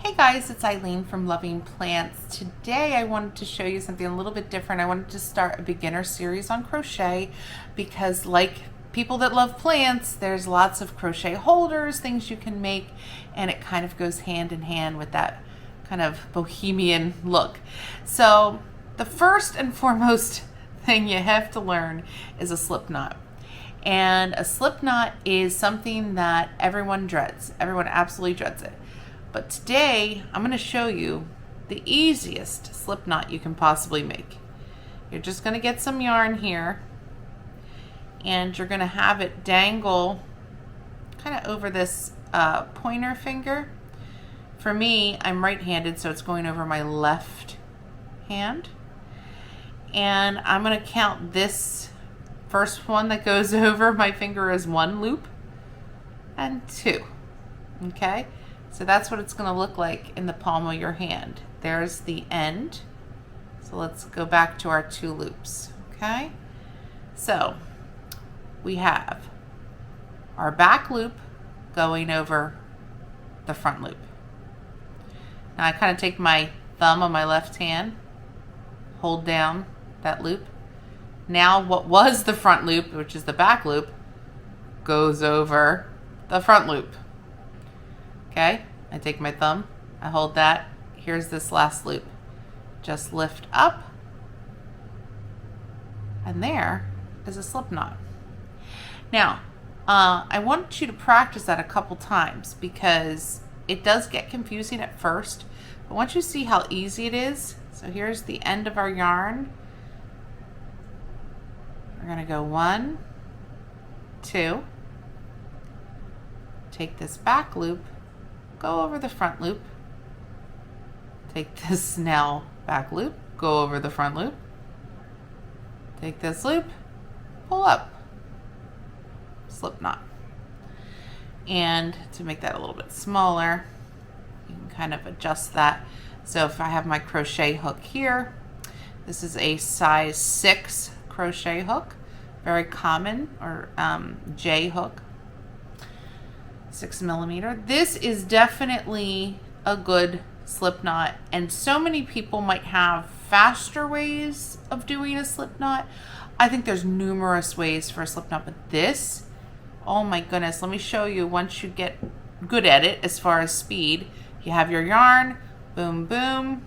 Hey guys, it's Eileen from Loving Plants. Today I wanted to show you something a little bit different. I wanted to start a beginner series on crochet because, like people that love plants, there's lots of crochet holders, things you can make, and it kind of goes hand in hand with that kind of bohemian look. So the first and foremost thing you have to learn is a slip knot. And a slip knot is something that everyone dreads. Everyone absolutely dreads it. But today, I'm going to show you the easiest slip knot you can possibly make. You're just going to get some yarn here, and you're going to have it dangle kind of over this pointer finger. For me, I'm right-handed, so it's going over my left hand. And I'm going to count this first one that goes over my finger as 1 loop and 2. Okay? So that's what it's going to look like in the palm of your hand. There's the end. So let's go back to our 2 loops. Okay? So we have our back loop going over the front loop. Now I kind of take my thumb on my left hand, hold down that loop. Now what was the front loop, which is the back loop, goes over the front loop. Okay, I take my thumb, I hold that, here's this last loop. Just lift up, and there is a slip knot. Now, I want you to practice that a couple times because it does get confusing at first, but once you see how easy it is, so here's the end of our yarn. We're gonna go 1, 2, take this back loop, go over the front loop, take this now back loop, go over the front loop, take this loop, pull up, slip knot. And to make that a little bit smaller, you can kind of adjust that. So if I have my crochet hook here, this is a size 6 crochet hook, very common, or J hook. 6 millimeter. This is definitely a good slip knot, and so many people might have faster ways of doing a slip knot. I think there's numerous ways for a slip knot, but this, oh my goodness, let me show you. Once you get good at it as far as speed, you have your yarn, boom, boom,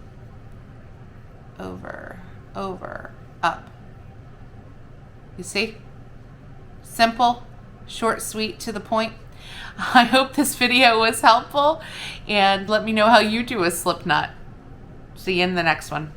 over, over, up. You see? Simple, short, sweet, to the point. I hope this video was helpful, and let me know how you do a slip knot. See you in the next one.